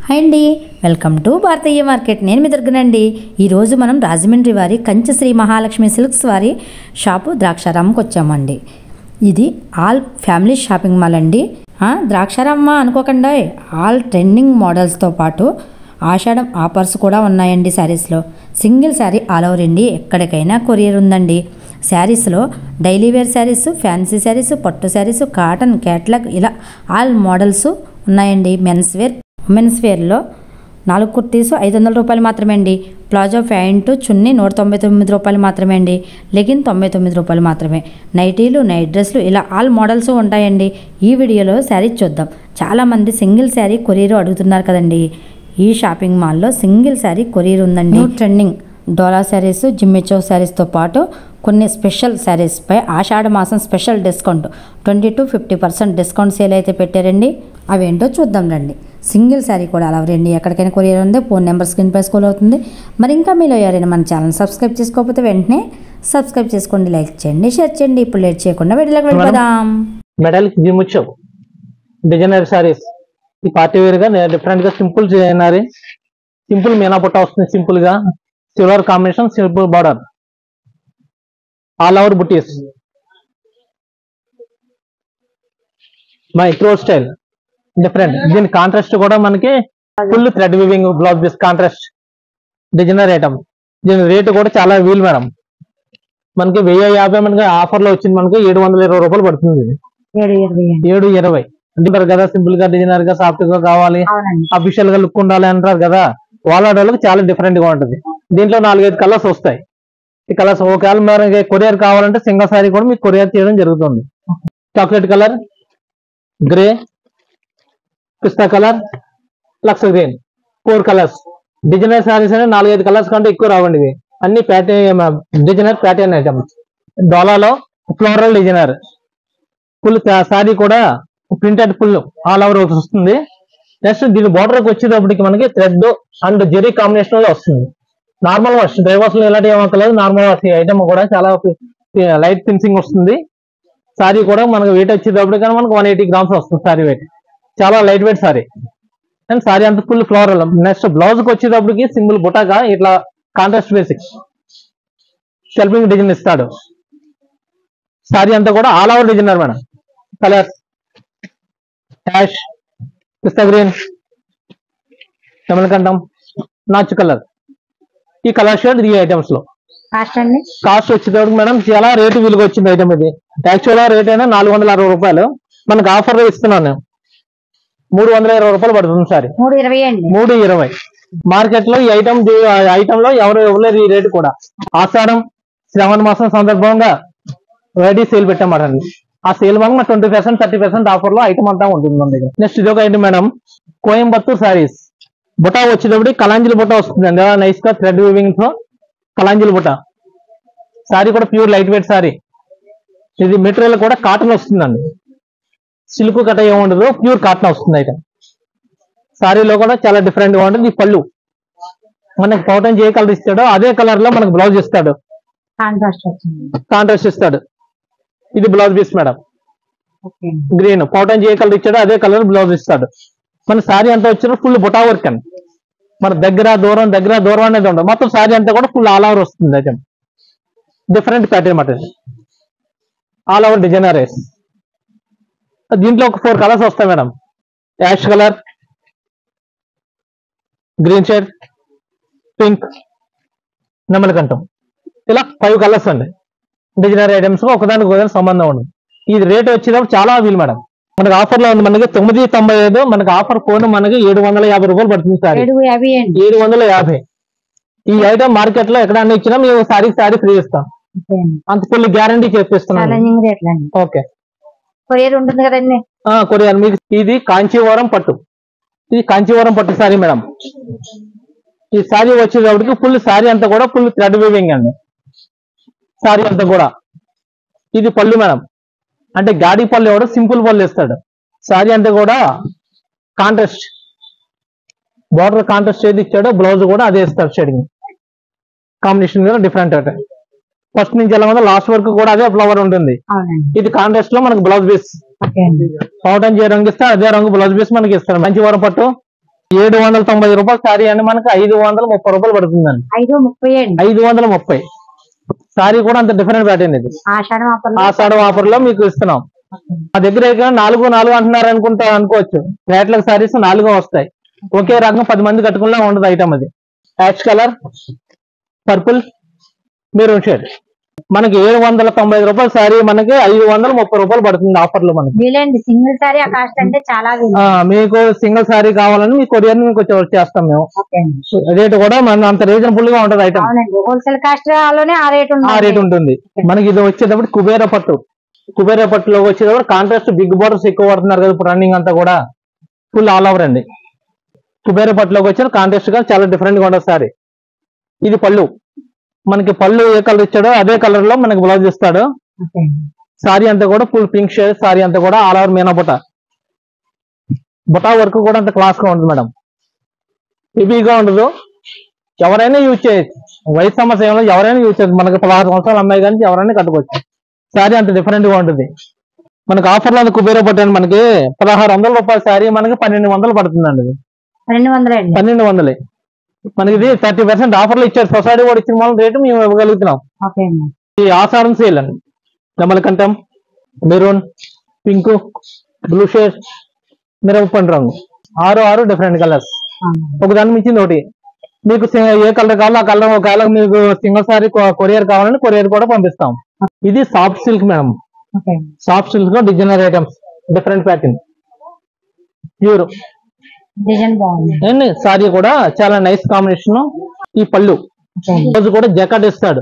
Hi అండి, welcome to Bharatiya market. నేను మీ దుర్గనండి. ఈరోజు మనం రాజమండ్రి వారి కంచి శ్రీ మహాలక్ష్మి సిల్క్స్ వారి షాపు ద్రాక్షారామంకి వచ్చామండి. ఇది ఆల్ ఫ్యామిలీ షాపింగ్ మాల్ అండి. ద్రాక్షారామ అనుకోకుండా ఆల్ ట్రెండింగ్ మోడల్స్తో పాటు ఆషాఢం ఆఫర్స్ కూడా ఉన్నాయండి. శారీస్లో single sari all over India ఎక్కడికైనా కొరియర్ ఉందండి. శారీస్లో daily wear saris, fancy saris, పట్టు శారీస్, కాటన్, క్యాట్లాగ్ ఇలా ఆల్ మోడల్స్ ఉన్నాయండి. మెన్స్ వేర్, ఉమెన్స్ వేర్లో 4 కుర్తీస్ 500 రూపాయలు మాత్రమే అండి. ప్లాజో ప్యాంటు చున్నీ 199 రూపాయలు మాత్రమే అండి. లెగిన్ 99 రూపాయలు మాత్రమే. నైటీలు, నైట్ డ్రెస్లు ఇలా ఆల్ మోడల్స్ ఉంటాయండి. ఈ వీడియోలో శారీ చూద్దాం. చాలామంది సింగిల్ శారీ కొరియర్ అడుగుతున్నారు కదండి. ఈ షాపింగ్ మాల్లో సింగిల్ శారీ కొరియర్ ఉందండి. ట్రెండింగ్ డోలా శారీస్, జిమ్మిచో శారీస్తో పాటు కొన్ని స్పెషల్ శారీస్పై ఆషాఢ మాసం special discount 20 to 50% discount sale అయితే పెట్టారండి. అవేంటో చూద్దాం రండి. సింగిల్ శారీ కూడా అలా రండి, ఎక్కడికైనా కొరియర్ ఉంది. ఫోన్ నెంబర్ స్క్రీన్ పై స్క్రోల్ అవుతుంది. మరి ఇంకా మీలో ఎవరైనా మన ఛానల్ సబ్స్క్రైబ్ చేసుకోకపోతే వెంటనే సబ్స్క్రైబ్ చేసుకోండి, లైక్ చేయండి, షేర్ చేయండి. ఇప్పుడు లేట్ చేయకుండా వీడియోలోకి వెళ్ళిపోదాం. మెటల్ జిమ్మిచో డిజైనర్ శారీస్, ఈ పార్టీ వేర్ గా డిఫరెంట్ గా సింపుల్ చేయనారి, సింపుల్ మీనా పుట్ట వస్తుంది. సింపుల్ గా silver combination, simple border, all over బుటీస్, మైక్రో స్టైల్ డిఫరెంట్. దీని కాంట్రాస్ట్ కూడా మనకి full thread weaving blouse piece contrast designer item. దీని రేటు కూడా చాలా వీల్ మేడం. మనకి 1050 మనకి ఆఫర్ లో వచ్చింది. మనకి 720 రూపాయలు పడుతుంది. 720 అంటారు కదా. సింపుల్ గా డిజైనర్ గా సాఫ్ట్ గా కావాలి, అఫీషియల్ గా లుక్ ఉండాలి అంటారు కదా. వాళ్ళకి చాలా డిఫరెంట్ గా ఉంటుంది. దీంట్లో 4-5 కలర్స్ వస్తాయి. ఈ కలర్స్ ఒకవేళ మనకి కొరియర్ కావాలంటే సింగల్ సారీ కూడా మీకు కొరియర్ చేయడం జరుగుతుంది. చాక్లెట్ కలర్, గ్రే, పిస్తా కలర్, లక్స్ గ్రీన్, 4 కలర్స్. డిజైనర్ శారీస్ అంటే 4-5 కలర్స్ కంటే ఎక్కువ రావండి. ఇవి అన్ని డిజైనర్ ప్యాటర్న్ ఐటమ్స్. డోలాలో ఫ్లోరల్ డిజైనర్ ఫుల్ శారీ కూడా ప్రింటెడ్ ఫుల్ ఆల్ ఓవర్ వస్తుంది. నెక్స్ట్ దీని బార్డర్కి వచ్చేటప్పటికి మనకి థ్రెడ్ అండ్ జెరీ కాంబినేషన్ లో వస్తుంది. నార్మల్ వాష్, డ్రై వాష్ లో ఎలాంటి ఏమక్కలేదు. నార్మల్ వాష్ ఐటమ్ కూడా చాలా లైట్ ఫినిషింగ్ వస్తుంది. సారీ కూడా మనకు వెయిట్ వచ్చేటప్పటికి మనకు 180 గ్రామ్స్ వస్తుంది సారీ వెయిట్. చాలా light weight sari. And sari అంతా ఫుల్ ఫ్లోరల్. నెక్స్ట్ బ్లౌజ్ కి వచ్చేటప్పటికి సింపుల్ బుటాగా ఇట్లా కాంట్రాస్ట్ బేసిక్ షెల్ఫింగ్ డిజైన్ ఇస్తాడు. సారీ అంతా కూడా all over designer madam. Colours ash, పిస్తా గ్రీన్, కమలకంఠం, నాచు కలర్. ఈ కలర్ షేడ్ ఈ ఐటమ్స్ లో కాస్ట్ వచ్చేటప్పుడు మేడం చాలా రేటు విలువ వచ్చింది ఐటమ్. ఇది యాక్చువల్ గా రేట్ అయినా 460 రూపాయలు. మనకు ఆఫర్ లో ఇస్తున్నాను. 320 రూపాయలు పడుతుంది సారీ. 320 మార్కెట్ లో ఈ ఐటమ్ లో ఎవరు ఇవ్వలేరు ఈ రేటు కూడా. ఆషాఢం శ్రావణ మాసం సందర్భంగా రెడీ సేల్ పెట్టామట. ఆ సేల్ వల్ల 20% 30% ఆఫర్ లో ఐటమ్ అంతా ఉంటుంది. నెక్స్ట్ ఇది ఒక ఐటమ్ మేడం, కోయంబత్తూర్ శారీస్. బుటా వచ్చేటప్పుడు కలాంజిల్ బుటా వస్తుందండి. నైస్ గా థ్రెడ్ వీవింగ్ తో కలాంజిల్ బుటా. సారీ కూడా ప్యూర్ లైట్ వెయిట్ సారీ. ఇది మెటీరియల్ కూడా కాటన్ వస్తుందండి. సిల్క్ కట్ట ఏముండదు, ప్యూర్ కాటన్ వస్తుంది ఐటమ్. సారీలో కూడా చాలా డిఫరెంట్ గా ఉంటుంది. ఈ పళ్ళు మనకి పౌటన్ ఏ కలర్ ఇస్తాడో అదే కలర్ లో మనకు బ్లౌజ్ ఇస్తాడు, కాంట్రాస్ట్ ఇస్తాడు. ఇది బ్లౌజ్ పీస్ మేడం. గ్రీన్ పౌటన్ ఏ కలర్ ఇచ్చాడో అదే కలర్ బ్లౌజ్ ఇస్తాడు. మన సారీ అంతా వచ్చిన ఫుల్ బుటా వర్క్ అండి. మన దగ్గర దూరం అనేది ఉండదు. మొత్తం సారీ అంతా కూడా ఫుల్ ఆల్ ఓవర్ వస్తుంది ఐటమ్. డిఫరెంట్ ప్యాటర్న్ మాట. All over designer. దీంట్లో ఒక 4 కలర్స్ వస్తాయి madam. Ash colour, green shade, pink, నెమలికంఠం, ఇలా 5 కలర్స్ అండి. డిజైనర్ ఐటమ్స్ ఒకదానికి ఒకదానికి సంబంధం ఉండదు. ఇది రేట్ వచ్చేటప్పుడు చాలా వీలు మేడం. మనకి ఆఫర్ లో ఉంది. మనకి 995 మనకి ఆఫర్ ఫోన్ మనకి 750 రూపాయలు పడుతుంది సారీ. 750. ఈ ఐటమ్ మార్కెట్ లో ఎక్కడన్నా ఇచ్చినా మేము సారీ ఫ్రీ ఇస్తాం. అంత ఫుల్ గ్యారంటీ చేపిస్తున్నాం. ఓకే, కొరియర్ ఉంటుంది కదండి. కొరియర్ మీకు. ఇది కాంచీవరం పట్టు. ఇది కాంచీవరం పట్టు సారీ మేడం. ఈ సారీ వచ్చేటప్పటికి ఫుల్ సారీ అంతా కూడా ఫుల్ థ్రెడ్ వీవింగ్ అండి. సారీ అంతా కూడా ఇది పళ్ళు మేడం. అంటే గాడి పళ్ళు ఎవడో సింపుల్ పళ్ళు ఇస్తాడు. సారీ అంతా కూడా కాంట్రాస్ట్ బార్డర్ కాంట్రాస్ట్ ఏది ఇచ్చాడో బ్లౌజ్ కూడా అదే ఇస్తాడు. షేడింగ్ కాంబినేషన్ కూడా డిఫరెంట్ అంటే ఫస్ట్ నుంచి ఎలా ఉందో లాస్ట్ వరకు కూడా అదే ఫ్లవర్ ఉంటుంది. ఇది కాంట్రాస్ట్ లో మనకు బ్లౌజ్ పీస్ పౌటన్ ఏ రంగు ఇస్తే అదే రంగు బ్లౌజ్ పీస్ మనకి ఇస్తారు. మంచి వరం పట్టు 790 రూపాయలు సారీ అండి మనకి 530 రూపాయలు పడుతుందండి. 530 సారీ కూడా అంత డిఫరెంట్ ప్యాటర్న్ ఇది. ఆషాఢం ఆఫర్ లో మీకు ఇస్తున్నాం. మా దగ్గర 4 అంటున్నారు అనుకోవచ్చు. రేట్లకు సారీస్ 4 వస్తాయి. ఒకే రకం 10 మంది కట్టుకున్నా ఉండదు ఐటమ్. అది ash colour, purple, maroon shade. మనకి 795 రూపాయల సారీ మనకి 530 రూపాయలు పడుతుంది ఆఫర్ లో. మనకి సింగిల్ సారీ కాస్ట్ అంటే చాలా. మీకు సింగిల్ సారీ కావాలని మీ కొరియర్ మీకు చేస్తాం మేము. రేట్ కూడా మన అంత రీజనబుల్ గా ఉంటది ఐటమ్. హోల్సేల్ కాస్ట్ లోనే ఆ రేట్ ఉంటుంది. మనకి ఇది వచ్చేటప్పుడు కుబేర పట్టు. కుబేర పట్టులో వచ్చేటప్పుడు కాంట్రాస్ట్ బిగ్ బోర్డర్స్ ఎక్కువ పడుతున్నారు కదా ఇప్పుడు రన్నింగ్ అంతా కూడా. ఫుల్ ఆల్ ఓవర్ అండి. కుబేర పట్టులోకి వచ్చిన కాంట్రాస్ట్ గా చాలా డిఫరెంట్ గా ఉంటుంది సారీ. ఇది పళ్ళు. మనకి పళ్ళు ఏ కలర్ ఇచ్చాడో అదే కలర్ లో మనకి బ్లౌజ్ ఇస్తాడు. సారీ అంతా కూడా ఫుల్ పింక్ షేడ్. సారీ అంతా కూడా ఆల్ ఓవర్ మీనా బుటా. బుటా వర్క్ కూడా అంత క్లాస్ గా ఉంటుంది మేడం. హెవీగా ఉండదు. ఎవరైనా యూజ్ చేయొచ్చు. వయసు సమస్య ఎవరైనా యూజ్ చేయొచ్చు. మనకి 16 సంవత్సరాలు అమ్మాయి కానీ ఎవరైనా కట్టుకోవచ్చు. సారీ అంత డిఫరెంట్ గా ఉంటుంది. మనకి ఆఫర్ లో కుబేర పట్టు మనకి 1600 రూపాయల సారీ మనకి 1200 పడుతుందండి. 1200 మనకి ఇది 30% ఆఫర్లు ఇచ్చారు. సొసైటీ కూడా ఇచ్చిన వాళ్ళ రేటు మేము ఇవ్వగలుగుతున్నాం. ఈ ఆషాఢం సేల్ అండి. డమలకంఠం, మెరూన్, పింక్, బ్లూ షేడ్, మిరపండు రంగు 6 డిఫరెంట్ కలర్స్. ఒకదాని మించింది ఒకటి. మీకు ఏ కలర్ కావాలో ఆ కలర్. ఒకవేళ మీకు సింగిల్ సారీ కొరియర్ కావాలని కొరియర్ కూడా పంపిస్తాం. ఇది soft silk madam. Soft silk లో designer items different pattern pure sari కూడా చాలా నైస్ కాంబినేషన్. ఈ పళ్ళు రోజు కూడా జకాట్ ఇస్తాడు.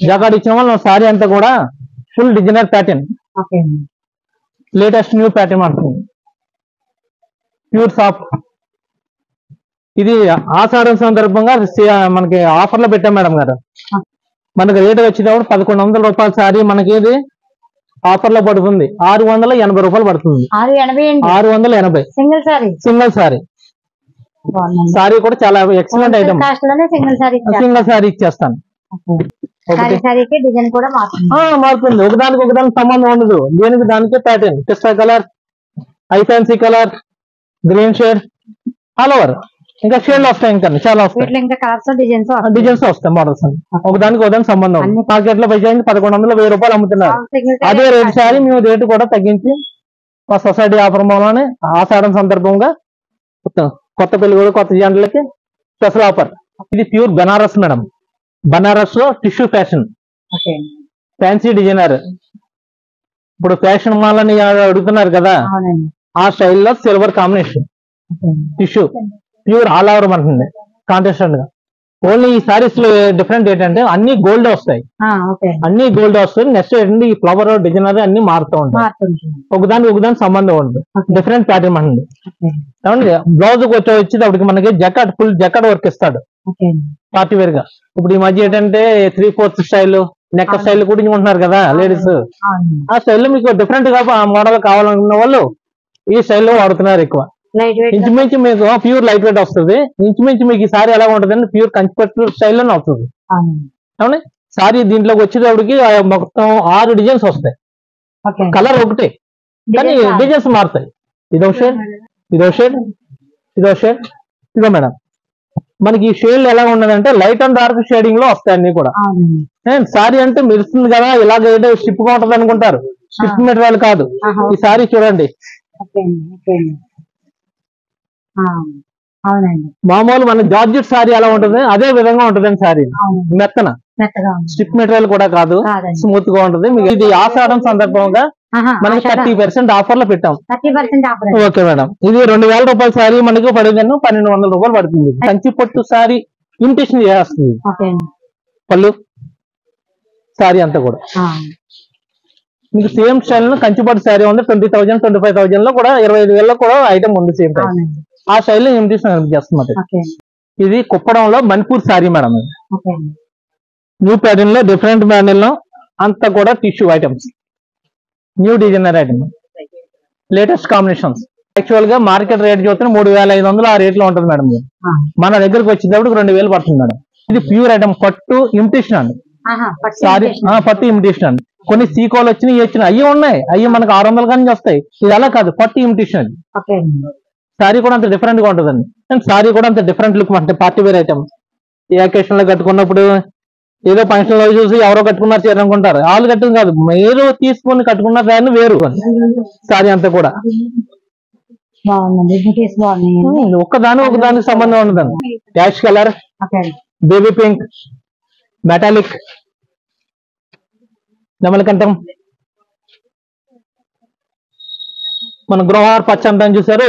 జకాట్ ఇచ్చిన వల్ల సారీ అంతా కూడా full designer pattern. Latest new pattern అంటుంది. Pure soft. ఇది ఆషాఢం సందర్భంగా మనకి ఆఫర్ లో పెట్టాం మేడం గారు. మనకి రేట్ వచ్చేటప్పుడు 1100 రూపాయల సారీ మనకి ఇది ఆఫర్ లో పడుతుంది. 680 రూపాయలు పడుతుంది. 680 సింగిల్ సారీ. సారీ కూడా చాలా ఎక్సలెంట్ ఐటమ్. సింగిల్ సారీ ఇచ్చేస్తాను. మారుతుంది. ఒకదానికి సంబంధం ఉండదు. దేనికి దానికి pattern. Pista colour, I fancy colour, green shade all over. ఇంకా షేడ్లు వస్తాయి. ఇంకా చాలా వస్తాయి. డిజైన్స్ వస్తాయి. మోడల్స్ ఒకదానికి సంబంధం. మార్కెట్ లో పైకి 1100 1000 రూపాయలు అమ్ముతున్నారు. అదే రేటు సారీ మేము రేటు కూడా తగ్గించి మా సొసైటీ ఆఫర్ మూలనే ఆషాఢం సందర్భంగా కొత్త పెళ్లి కూడా కొత్త జంటలకి స్పెషల్ ఆఫర్. ఇది ప్యూర్ బనారస్ మేడం. బనారస్ లో టిష్యూ ఫ్యాషన్. Fancy designer. ఇప్పుడు ఫ్యాషన్ మాల్ అని అడుగుతున్నారు కదా, ఆ స్టైల్లో silver combination tissue pure all over ఉంటుంది కాంట్రాస్ట్ గా. ఓన్లీ ఈ సారీస్ లో డిఫరెంట్ ఏంటంటే అన్ని గోల్డ్ వస్తాయి. అన్ని గోల్డ్ వస్తాయి. నెక్స్ట్ ఏంటంటే ఈ ఫ్లవర్ డిజైనర్ అన్ని మారుతూ ఉంటాయి. ఒకదానికి సంబంధం ఉంటుంది. డిఫరెంట్ ప్యాటర్న్ అండి. బ్లౌజ్ వచ్చేటప్పటికి మనకి జకాట్ ఫుల్ జకాట్ వర్క్ ఇస్తాడు పార్టీ వేర్ గా. ఇప్పుడు ఈ మధ్య ఏంటంటే 3/4 స్టైల్ నెక్ స్టైల్ కుట్టించుకుంటున్నారు కదా లేడీస్. ఆ స్టైల్లో మీకు డిఫరెంట్ గా మోడల్ కావాలనుకున్న వాళ్ళు ఈ స్టైల్లో వాడుతున్నారు ఎక్కువ. ఇంచుమించు మీకు ప్యూర్ లైట్ వెయిట్ వస్తుంది. ఇంచుమించు మీకు ఈ సారీ ఎలా ఉంటుంది అంటే ప్యూర్ కంచిపట్టు స్టైల్లోనే వస్తుంది. అవునా సారీ దీంట్లోకి వచ్చేటప్పటికి మొత్తం 6 డిజైన్స్ వస్తాయి. కలర్ ఒకటే కానీ డిజైన్స్ మారుతాయి. ఇదో షేడ్, ఇదో షేడ్, ఇదో షేడ్, ఇదో మేడం. మనకి ఈ షేడ్ ఎలా ఉన్నదంటే లైట్ అండ్ డార్క్ షేడింగ్ లో వస్తాయి అన్ని కూడా. సారీ అంటే మెరుస్తుంది కదా ఇలాగ స్టిప్ గా ఉంటది అనుకుంటారు. స్టిప్ మెటీరియల్ కాదు. ఈ సారీ చూడండి. మామూలు మన జార్జెట్ సారీ ఎలా ఉంటుంది అదే విధంగా ఉంటదండి సారీ. మెత్తన స్టిప్ మెటీరియల్ కూడా కాదు. స్మూత్ గా ఉంటుంది. ఇది ఆషాఢం సందర్భంగా మనకి 30% ఆఫర్ లో పెట్టాం. Okay madam. ఇది 2000 రూపాయల సారీ మనకి పడింది. 1200 రూపాయలు పడుతుంది. కంచి పట్టు సారీ ఇమిటేషన్ చేస్తుంది. పళ్ళు సారీ అంతా కూడా మీకు సేమ్ స్టైల్ లో కంచిపట్టు సారీ ఉంది. 20,000 25,000 లో కూడా 25,000 లో కూడా ఐటమ్ ఉంది సేమ్ టైం. ఆ స్టైల్లో ఇమిటేషన్ చేస్తున్నది. ఇది కుప్పడంలో Manipur sari madam. New pattern లో డిఫరెంట్ ప్యాటర్న్ లో అంతా కూడా tissue items. New designer item latest combinations. Actual గా మార్కెట్ రేట్ చూస్తే 3,500 ఆ రేట్ లో ఉంటుంది మేడం. మన దగ్గరకు వచ్చేటప్పుడు 2,000 పడుతుంది మేడం. ఇది ప్యూర్ ఐటమ్ పట్టు ఇమిటేషన్ అండి. సారీ పట్టు ఇమిటేషన్ అండి. కొన్ని సీకోలు వచ్చినాయి అయ్యి ఉన్నాయి. అయ్యి మనకు 600 కానీ వస్తాయి. ఇది అలా కాదు పట్టు ఇమిటేషన్. సారీ కూడా అంత డిఫరెంట్ గా ఉంటుందండి. అండ్ సారీ కూడా అంత డిఫరెంట్ లుక్ అంటే పార్టీ వేర్ ఐటమ్. ఈ అకేషన్ లో కట్టుకున్నప్పుడు ఏదో ఫంక్షన్ లో చూసి ఎవరో కట్టుకున్నారు చీర అనుకుంటారు. వాళ్ళు కట్టుకుని కాదు, మీరు తీసుకొని కట్టుకున్న దాన్ని వేరు సారీ అంతా కూడా. ఒకదానికి సంబంధం ఉండదండి. Ash colour, baby pink, metallic, నెమలికంఠం, మన గృహార్ పచ్చ అంతా చూసారు,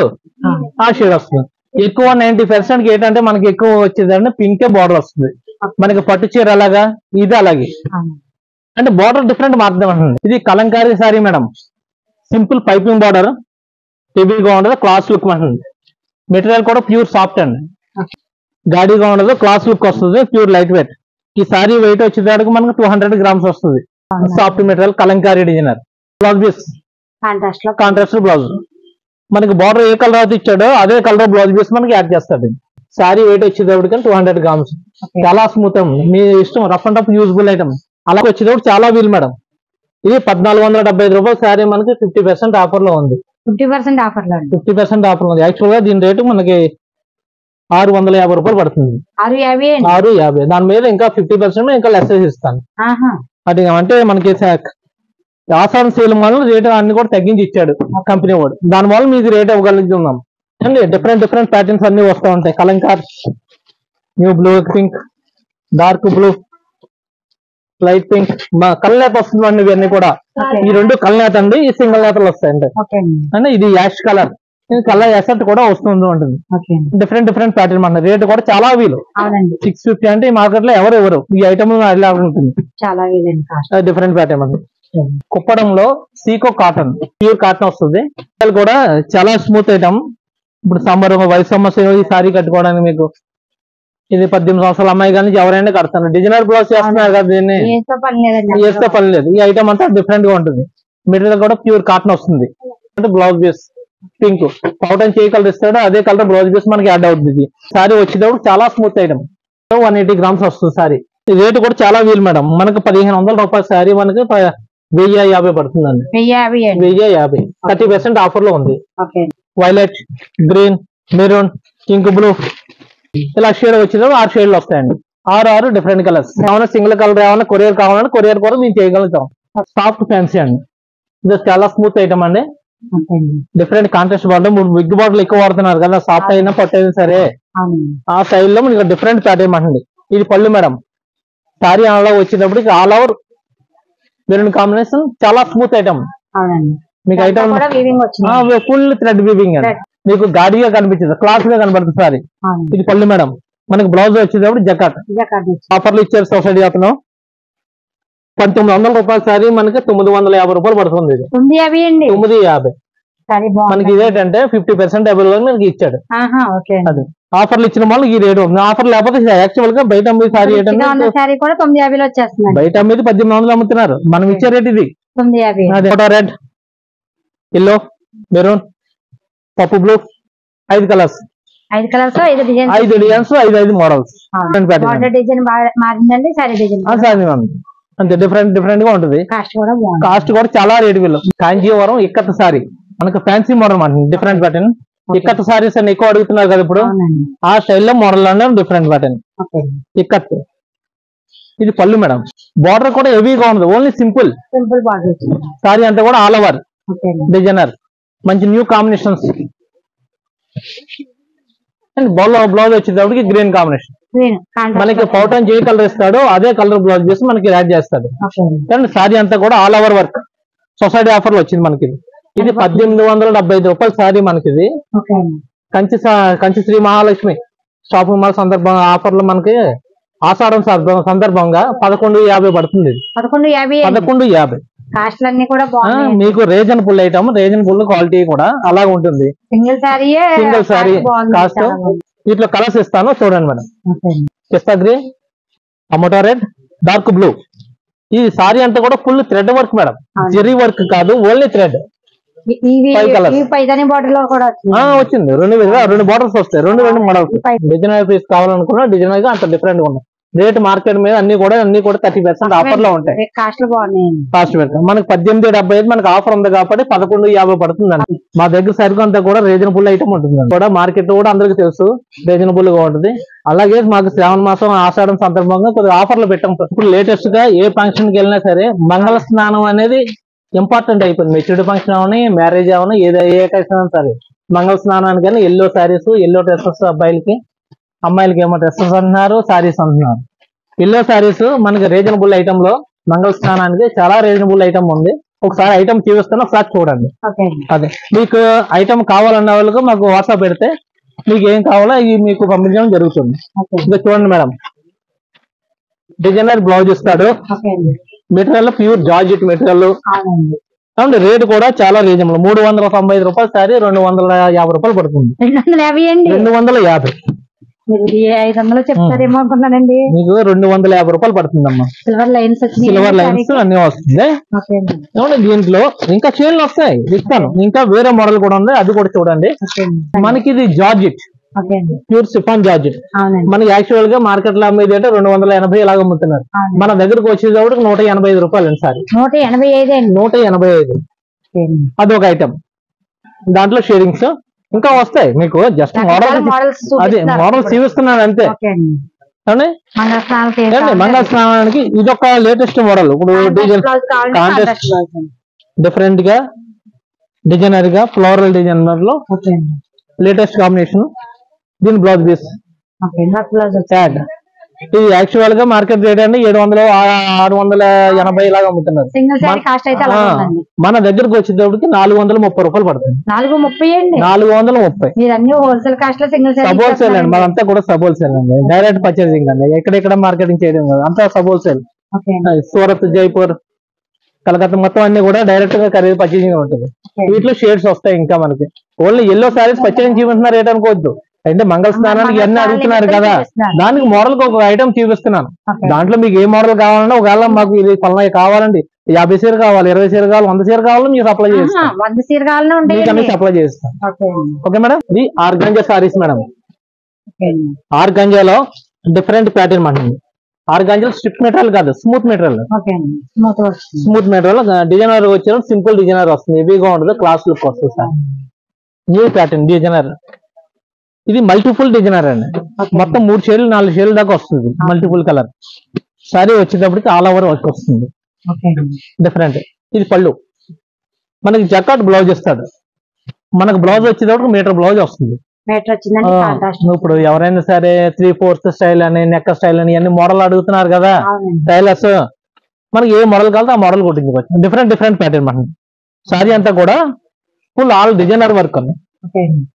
ఆ షేడ్ వస్తుంది. ఎక్కువ 90% ఏంటంటే మనకి ఎక్కువ వచ్చేదంటే పింకే బార్డర్ వస్తుంది. మనకి పట్టు చీర అలాగా, ఇది అలాగే అంటే బార్డర్ డిఫరెంట్ మారుద్దాం అండి. ఇది Kalamkari sari madam. Simple piping border, హెవీగా ఉండదు, క్లాస్ లుక్ అండి. మెటీరియల్ కూడా ప్యూర్ సాఫ్ట్ అండి, గాడిగా ఉండదు, క్లాస్ లుక్ వస్తుంది, ప్యూర్ లైట్ వెయిట్. ఈ సారీ వెయిట్ వచ్చేదానికి మనకు 200 grams వస్తుంది. Soft material Kalamkari designer. Blouse piece contrast blouse. మనకి బార్డర్ ఏ కలర్ అయితే ఇచ్చాడో అదే కలర్ బ్లౌజ్ పీస్ మనకి యాడ్ చేస్తాడు. సారీ వెయిట్ వచ్చేటప్పటికి 200 grams. చాలా స్మూత్ ఉంది, మీ ఇష్టం. Rough and tough useful item. అలా వచ్చేటప్పుడు చాలా వీలు మేడం. ఇది 1475 రూపాయలు సారీ మనకి 50% ఆఫర్ లో ఉంది. 50% ఆఫర్ లో 50% ఆఫర్ ఉంది. యాక్చువల్ గా దీని రేటు మనకి 650 రూపాయలు పడుతుంది. 650. దాని మీద ఇంకా 50% ఇంకా లెస్ ఇస్తాను. అది అంటే మనకి ఆసాన్ సేల్ వల్ల రేటు అన్ని కూడా తగ్గించి ఇచ్చాడు కంపెనీ వాడు. దాని వల్ల మీకు రేట్ ఇవ్వగలుగుతున్నాం అండి. డిఫరెంట్ ప్యాటర్న్స్ అన్ని వస్తూ ఉంటాయి. Kalamkari, new blue, pink, dark blue, light pink, కల్నేత వస్తుందండి. ఇవన్నీ కూడా ఈ రెండు కల్నేత అండి, ఈ సింగిల్ నేతలు వస్తాయండి. అంటే ఇది యాష్ కలర్, కలర్ ఎసెట్ కూడా వస్తుంది ఉంటుంది. డిఫరెంట్ ప్యాటర్న్ మన రేట్ కూడా చాలా వీలు. 650 అంటే ఈ మార్కెట్ లో ఎవరు ఈ ఐటమ్ ఇలా ఉంటుంది. డిఫరెంట్ ప్యాటర్న్ అండి. కుప్పడంలో సీకో కాటన్, ప్యూర్ కాటన్ వస్తుంది. కూడా చాలా స్మూత్ ఐటమ్. ఇప్పుడు సమ్మర్ వయసు సమస్య ఈ సారీ కట్టుకోవడానికి మీకు ఇది 18 సంవత్సరాల అమ్మాయి కానీ ఎవరైనా కడతాను. డిజైనర్ బ్లౌజ్ చేస్తున్నారు కదా, దీన్ని చేస్తే పని లేదు. ఈ ఐటమ్ అంతా డిఫరెంట్ గా ఉంటుంది. మెటీరియల్ కూడా ప్యూర్ కాటన్ వస్తుంది. అంటే బ్లౌజ్ పీస్ పింక్, పౌటన్ చేయి కలర్ ఇస్తాడు, అదే కలర్ బ్లౌజ్ పీస్ మనకి యాడ్ అవుతుంది. సారీ వచ్చేటప్పుడు చాలా స్మూత్ ఐటమ్. 180 grams వస్తుంది సారీ. రేటు కూడా చాలా వీలు మేడం. మనకు 1500 రూపాయల సారీ మనకి 1050 పడుతుందండి. 1050. 30% ఆఫర్ లో ఉంది. Violet, green, maroon, pink, blue ఇలా షేడ్ వచ్చేటప్పుడు 6 షేడ్లు వస్తాయండి. 6 డిఫరెంట్ కలర్స్. ఏమైనా సింగిల్ కలర్ ఏమైనా కొరియర్ కావాలంటే కొరియర్ కూడా మేము చేయగలుగుతాం. సాఫ్ట్ ఫ్యాన్సీ అండి. ఇది చాలా స్మూత్ ఐటమ్ అండి. Different contrast border. Big border ఎక్కువ వాడుతున్నారు కదా, సాఫ్ట్ అయినా పట్టు అయినా సరే ఆ స్టైల్ లో మీకు డిఫరెంట్ ప్యాటర్న్ అండి. ఇది పళ్ళు మేడం. సారీ అలా వచ్చేటప్పటికి ఆల్ ఓవర్ మెరూన్ కాంబినేషన్. చాలా స్మూత్ ఐటమ్ మీకు. ఐటమ్ ఫుల్ థ్రెడ్ వీవింగ్ అండి. మీకు గాడిగా కనిపించదు, క్లాస్ గా కనబడుతుంది సారీ. ఇది పళ్ళు మేడం. మనకి బ్లౌజ్ వచ్చేటప్పుడు జకాట్ ఆఫర్లు ఇచ్చారు సొసైటీ అతను. 1900 రూపాయల సారీ మనకి 950 రూపాయలు పడుతుంది. 950. మనకి ఇదేంటంటే 50% అబుల్ మనకి ఇచ్చాడు. అది ఆఫర్లు ఇచ్చిన వాళ్ళు ఈ రేటు ఉంది. ఆఫర్ లేకపోతే యాక్చువల్ గా బయట అమ్మే సారీ బయట అమ్మేది 1800 అమ్ముతున్నారు. మనం ఇచ్చే రేట్ ఇది 950. రెడ్, ఎల్లో, మెరూన్, పప్పు బ్లూ, 5 కలర్స్, 5 డిజైన్స్, 5 మోడల్స్. అంతే డిఫరెంట్ గా ఉంటుంది. కాస్ట్ కూడా చాలా రేట్ వీళ్ళు. కాంజీవరం ఇక్కత్ సారీ మనకు ఫ్యాన్సీ మోడల్ మాట. Different pattern. ఇక్కత్ సారీస్ అని ఎక్కువ అడుగుతున్నారు కదా ఇప్పుడు. ఆ స్టైల్లో మోడల్ లోనే డిఫరెంట్ ప్యాటర్న్ ఇక్కత్. ఇది పళ్ళు మేడం. బార్డర్ కూడా హెవీగా ఉండదు, ఓన్లీ సింపుల్ సారీ అంతా కూడా ఆల్ ఓవర్ డిజైనర్. మంచి న్యూ కాంబినేషన్స్. అండ్ బ్లౌజ్ వచ్చేటప్పటికి గ్రీన్ కాంబినేషన్. మనకి పౌటన్ ఏ కలర్ ఇస్తాడో అదే కలర్ బ్లౌజ్ చేసి మనకి యాడ్ చేస్తాడు. అండ్ సారీ అంతా కూడా all over work. Society offer లో వచ్చింది మనకి. ఇది 1875 రూపాయల సారీ మనకి. ఇది కంచి శ్రీ మహాలక్ష్మి షాపింగ్ మాల్ సందర్భంగా ఆఫర్ లో మనకి ఆషాఢం సందర్భంగా 1150 పడుతుంది. 1150. మీకు రీజనబుల్ ఐటమ్, రీజనబుల్ క్వాలిటీ కూడా అలాగే ఉంటుంది. Single sari cost. వీటిలో కలర్స్ ఇస్తాను చూడండి మేడం. పిస్తా green, tomato red, dark blue. ఈ సారీ అంతా కూడా full thread work madam. Zari work కాదు, ఓన్లీ థ్రెడ్. 5 కలర్స్ వచ్చింది. 2 బార్డర్స్ వస్తాయి. 2 మోడల్స్. డిజైనర్ పీస్ కావాలనుకున్నా డిజైనర్ గా అంత డిఫరెంట్ గా ఉన్నాయి. రేట్ మార్కెట్ మీద అన్ని కూడా 30% ఆఫర్ లో ఉంటాయి. కాస్ట్ బాగున్నాయండి. కాస్ట్ పెడతాం మనకి 1875 మనకి ఆఫర్ ఉంది కాబట్టి 1150 పడుతుందండి. మా దగ్గర సరుకు అంతా కూడా రీజనబుల్ ఐటమ్ ఉంటుంది కూడా మార్కెట్ కూడా అందరికి తెలుసు రీజనబుల్ గా ఉంటుంది. అలాగే మాకు శ్రావణ మాసం ఆషాఢం సందర్భంగా కొద్దిగా ఆఫర్లు పెట్టాం. ఇప్పుడు లేటెస్ట్ గా ఏ ఫంక్షన్ కి వెళ్ళినా సరే మంగళ స్నానం అనేది ఇంపార్టెంట్ అయిపోయింది. మెచ్యూరిటీ ఫంక్షన్ అవని మ్యారేజ్ అవని ఏ అకేషన్ సరే మంగళ స్నానానికి ఎల్లో శారీస్ ఎల్లో డ్రెస్సెస్ అబ్బాయిలకి అమ్మాయిలకి ఏమో డ్రెస్సెస్ అంటున్నారు శారీస్ అంటున్నారు. ఎల్లో శారీస్ మనకి రీజనబుల్ ఐటమ్ లో మంగళ స్నానానికి చాలా రీజనబుల్ ఐటమ్ ఉంది. ఒకసారి ఐటమ్ చూపిస్తాను ఒకసారి చూడండి. అదే మీకు ఐటమ్ కావాలన్న వాళ్ళకు మాకు వాట్సాప్ పెడితే మీకు ఏం కావాలో ఇవి మీకు పంపించడం జరుగుతుంది. ఇంకా చూడండి మేడం డిజైనర్ బ్లౌజ్ ఇస్తాడు. Material pure georgette material and rate కూడా చాలా రీజనబుల్ 395 రూపాయలు సారీ 250 రూపాయలు పడుతుంది. 250 చెప్తారేమో అనుకున్నానండి. మీకు 250 రూపాయలు పడుతుందమ్మా. సిల్వర్ లైన్స్ అన్ని వస్తుంది. దీంట్లో ఇంకా చైన్లు వస్తాయి ఇస్తాను. ఇంకా వేరే మోడల్ కూడా ఉంది అది కూడా చూడండి. మనకి ఇది జార్జెట్ ప్యూర్ సిఫాన్ జార్జెట్. మనకి యాక్చువల్ గా మార్కెట్ లో అమ్మేది అంటే 280 ఇలాగ అమ్ముతున్నారు. మన దగ్గరకు వచ్చేటప్పుడు 185 రూపాయలు అండి సారీ. 185 అదొక ఐటమ్. దాంట్లో షేడింగ్స్ ఇంకా వస్తాయి మీకు. జస్ట్ అదే మోడల్స్ చూపిస్తున్నాను అంతే. మంగళ స్నానానికి ఇదొక లేటెస్ట్ మోడల్. ఇప్పుడు కాంటెస్ట్ డిఫరెంట్ గా డిజైనర్ గా ఫ్లోరల్ డిజైనర్ లో లేటెస్ట్ కాంబినేషన్. దీని బ్లౌజ్ పీస్ ఇది యాక్చువల్ గా మార్కెట్ రేట్ అండి 700 680 లాగా అమ్ముతున్నారు. మన దగ్గరకు వచ్చేటప్పటికి 430 రూపాయలు పడుతుంది. 430 సబ్ హోల్సేల్ అండి. మనంతా కూడా సబ్ హోల్సేల్ అండి. డైరెక్ట్ పర్చేసింగ్ అండి. ఎక్కడెక్కడ మార్కెటింగ్ చేయడం కాదు అంతా సబ్ హోల్సేల్. సూరత్ జైపూర్ కలకత్తా మొత్తం అన్ని కూడా డైరెక్ట్ గా ఖరీదు పర్చేసింగ్ ఉంటుంది. వీటిలో షేడ్స్ వస్తాయి. ఇంకా మనకి ఓన్లీ ఎల్లో సారీస్ పర్చేసింగ్ చూపిస్తున్నారు రేట్ అనుకోవద్దు. అంటే మంగళ స్నానానికి అన్ని అడుగుతున్నారు కదా దానికి మోడల్ కి ఒక ఐటమ్ చూపిస్తున్నాను. దాంట్లో మీకు ఏ మోడల్ కావాలన్నా ఒకవేళ మాకు ఇది పలానా కావాలండి 50 చీర కావాలి 20 చీర కావాలి 100 చీర కావాలని మీరు సప్లై చేస్తాం. సప్లై చేస్తాం. Okay madam. ఇది ఆర్గాంజా సారీస్ మేడం. ఆర్గాంజాలో డిఫరెంట్ ప్యాటర్న్ అండి. ఆర్గాంజా స్ట్రిప్ మెటీరియల్ కాదు smooth material. Smooth material designer వచ్చే సింపుల్ డిజైనర్ వస్తుంది. హెవీగా ఉంటుంది క్లాస్ లుక్ వస్తుంది సార్. New pattern designer. ఇది మల్టిపుల్ డిజైనర్ అండి. మొత్తం 3 షేడ్లు 4 షేడ్ల దాకా వస్తుంది. మల్టిపుల్ కలర్ సారీ వచ్చేటప్పటికి ఆల్ ఓవర్ వర్క్ వస్తుంది. డిఫరెంట్. ఇది పళ్ళు మనకి జకాట్ బ్లౌజ్ ఇస్తాడు. మనకు బ్లౌజ్ వచ్చేటప్పుడు మీటర్ బ్లౌజ్ వస్తుంది. ఇప్పుడు ఎవరైనా సరే 3/4 స్టైల్ అని నెక్ స్టైల్ అని అన్ని మోడల్ అడుగుతున్నారు కదా టైలర్స్. మనకి ఏ మోడల్ కావాలో ఆ మోడల్ కొట్టించుకోవచ్చు. డిఫరెంట్ ప్యాటర్న్ మనకి. సారీ అంతా కూడా ఫుల్ ఆల్ డిజైనర్ వర్క్ అని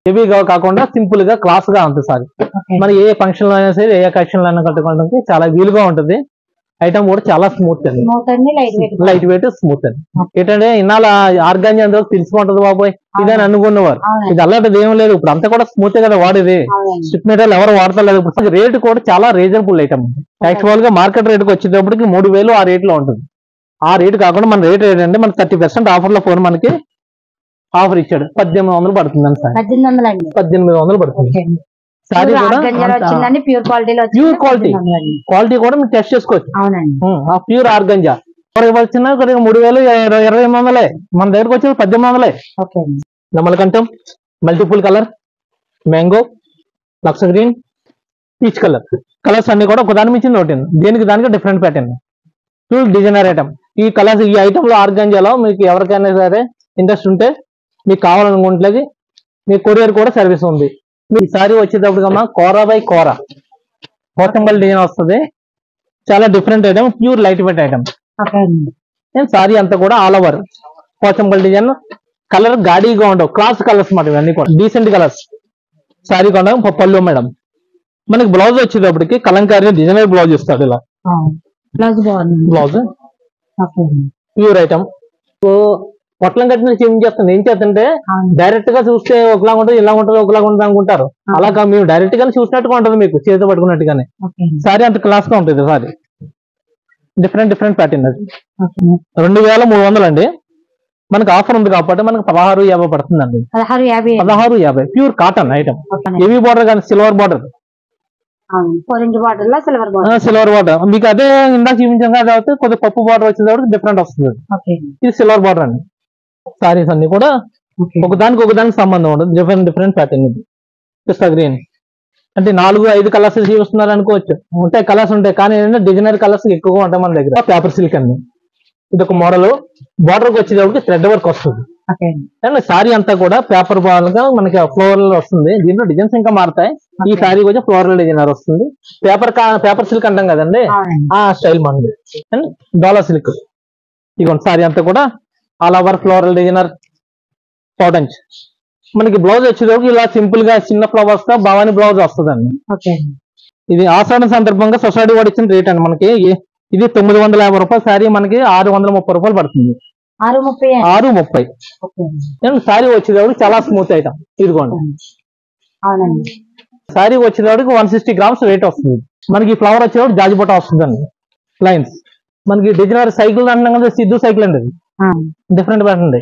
హెవీగా కాకుండా సింపుల్ గా క్లాస్ గా ఉంటుంది సారీ. మరి ఏ ఫంక్షన్ లో అయినా సరే ఏ అకేషన్ లో అయినా కట్టుకోవడానికి చాలా వీలుగా ఉంటుంది. ఐటమ్ కూడా చాలా స్మూత్ అండి. లైట్ వెయిట్ స్మూత్ అండి. ఏంటంటే ఇన్నాళ్ళ ఆర్గాంజా అందులో తెలిసిపోతుంది బాబోయ్ ఇదని అనుకున్నవారు. ఇది అలాంటిది ఏం లేదు. ఇప్పుడు అంతా కూడా స్మూత్ కదా వాడేది. స్ట్రిప్ మెటీరియల్ ఎవరు వాడతలేదు. ఇప్పుడు రేట్ కూడా చాలా రీజనబుల్ ఐటమ్. యాక్చువల్ గా మార్కెట్ రేట్ కి వచ్చేటప్పటికి 3000 ఆ రేట్ లో ఉంటుంది. ఆ రేట్ కాకుండా మన రేట్ ఏంటంటే మనకి 30% ఆఫర్ లో ఫోన్ మనకి ఆఫర్ ఇచ్చాడు. 1800 పడుతుందండి సార్. 1800 పడుతుంది. సారీ కూడా ప్యూర్ క్వాలిటీ కూడా మీరు టెస్ట్ చేసుకోవచ్చు. ప్యూర్ ఆర్గంజా వచ్చిన 3000 మన దగ్గరకు వచ్చి 1800. నమ్మలకంఠం మల్టిపుల్ కలర్ మ్యాంగో లక్స్ గ్రీన్ పీచ్ కలర్స్ అన్ని కూడా ఒకదాని మించింది ఒకటి. దేనికి దానికి different pattern pure designer item. ఈ కలర్స్ ఈ ఐటమ్ లో ఆర్గంజాలో మీకు ఎవరికైనా సరే ఇంట్రెస్ట్ ఉంటే మీకు కావాలనుకుంటలేదు మీ కొరియర్ కూడా సర్వీస్ ఉంది. మీ సారీ వచ్చేటప్పటికమ్మా కోరా బై కోరా పోచంపల్లి డిజైన్ వస్తుంది. చాలా different item pure light weight item. Sari అంతా కూడా all over Pochampally design. Colour గాడీగా ఉండవు క్లాస్ కలర్స్ మాట ఇవన్నీ కూడా డీసెంట్ కలర్స్. సారీ కొండ పళ్ళు మేడం. మనకి బ్లౌజ్ వచ్చేటప్పటికి కలంకారీ డిజైనర్ బ్లౌజ్ ఇస్తాడు. ఇలా బ్లౌజ్ ప్యూర్ ఐటమ్. పొట్లం కట్టిన ఏం చేస్తాను ఏం చేస్తుంటే డైరెక్ట్ గా చూస్తే ఒకలాగా ఉంటుంది ఇలా ఉంటుంది ఒకలాగా ఉంటుంది అనుకుంటారు. అలాగా మేము డైరెక్ట్ గానే చూసినట్టుగా ఉంటుంది మీకు చేతితో పట్టుకున్నట్టుగానే. సారీ అంత క్లాస్ గా ఉంటుంది. Sorry different pattern. అది 2300 అండి. మనకి ఆఫర్ ఉంది కాబట్టి మనకి 1650 పడుతుందండి. 1650 pure cotton item. Heavy border కానీ సిల్వర్ బార్డర్ 4 ఇంచ్ బార్డర్ లో సిల్వర్ బార్డర్. సిల్వర్ బార్డర్ మీకు అదే ఇందాక చూపించాం కదా, అయితే కొద్దిగా పప్పు బార్డర్ వచ్చేటప్పుడు డిఫరెంట్ వస్తుంది. ఇది సిల్వర్ బార్డర్ అండి. సారీస్ అన్ని కూడా ఒకదానికి సంబంధం ఉండదు, డిఫరెంట్ ప్యాటర్న్. ఇది పిస్తా గ్రీన్ అంటే 4-5 కలర్స్ చూస్తున్నారు అనుకోవచ్చు, ఉంటాయి కలర్స్ ఉంటాయి, కానీ ఏంటంటే డిజైనర్ కలర్స్ ఎక్కువగా ఉంటాయి మన దగ్గర. పేపర్ సిల్క్ అండి, ఇది ఒక మోడల్. బార్డర్ వచ్చేటప్పుడు థ్రెడ్ వర్క్ వస్తుంది. సారీ అంతా కూడా పేపర్ బాల్ గా మనకి ఫ్లోరల్ వస్తుంది. దీంట్లో డిజైన్స్ ఇంకా మారుతాయి. ఈ సారీ కొంచెం ఫ్లోరల్ డిజైనర్ వస్తుంది. పేపర్ సిల్క్ అంటాం కదండి, ఆ స్టైల్ మనది. అండ్ డాలర్ సిల్క్ ఇదిగోండి. సారీ అంతా కూడా all over floral designer cottons. మనకి బ్లౌజ్ వచ్చేటప్పుడు ఇలా సింపుల్ గా చిన్న ఫ్లవర్స్ తో భవానీ బ్లౌజ్ వస్తుందండి. ఇది ఆషాఢం సందర్భంగా సొసైటీ వాడు ఇచ్చిన రేట్ అండి. మనకి ఇది 950 రూపాయలు సారీ, మనకి 630 రూపాయలు పడుతుంది. 630. సారీ వచ్చేటప్పుడు చాలా స్మూత్ ఐటమ్. ఇదిగోండి సారీ వచ్చేటప్పుడు 160 గ్రామ్స్ వెయిట్ వస్తుంది. మనకి ఫ్లవర్ వచ్చేటప్పుడు జాజిబొట్ట వస్తుందండి, లైన్స్. మనకి డిజైనర్ సైకిల్ అంటున్నాం కదా, సిద్ధు సైకిల్ అండి. డిఫరెంట్ ప్యాటర్న్ అండి.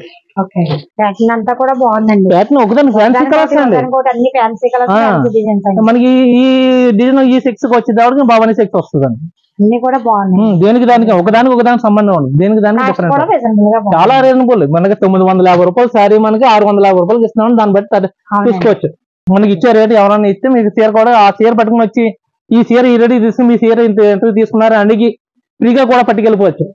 ప్యాటర్న్ అంతా కూడా బాగుందండి. ప్యాటర్న్ ఒకదాని ఫ్యాన్సీ కలర్స్ అండి. మనకి ఈ డిజైన్ ఈ 6 కి వచ్చేటప్పుడు భవానీ 6 వస్తుందండి. అన్ని కూడా బాగున్నాయి. దానికి ఒకదానికి సంబంధం ఉంది. దేనికి డిఫరెంట్, చాలా రీజనబుల్. మనకి 950 రూపాయలు సారీ మనకి 650 రూపాయలకి ఇస్తున్నాం. దాన్ని బట్టి తీసుకోవచ్చు. మనకి ఇచ్చే రేటు ఎవరైనా ఇస్తే మీకు చీర కూడా ఆ చీర పట్టుకుని వచ్చి ఈ చీర ఈ రెడీ తీసుకుని మీ చీర ఇంత తీసుకున్నారు అడిగి ఫ్రీగా కూడా పట్టుకెళ్ళిపోవచ్చు.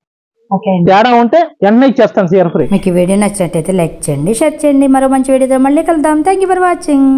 తేడా ఉంటే వెంటనే ఇచ్చేస్తాను చీర ఫ్రీ. మీకు వీడియో నచ్చినట్టయితే లైక్ చేయండి, షేర్ చేయండి. మరో మంచి వీడియోతో మళ్ళీ కలుద్దాం. Thank you for watching.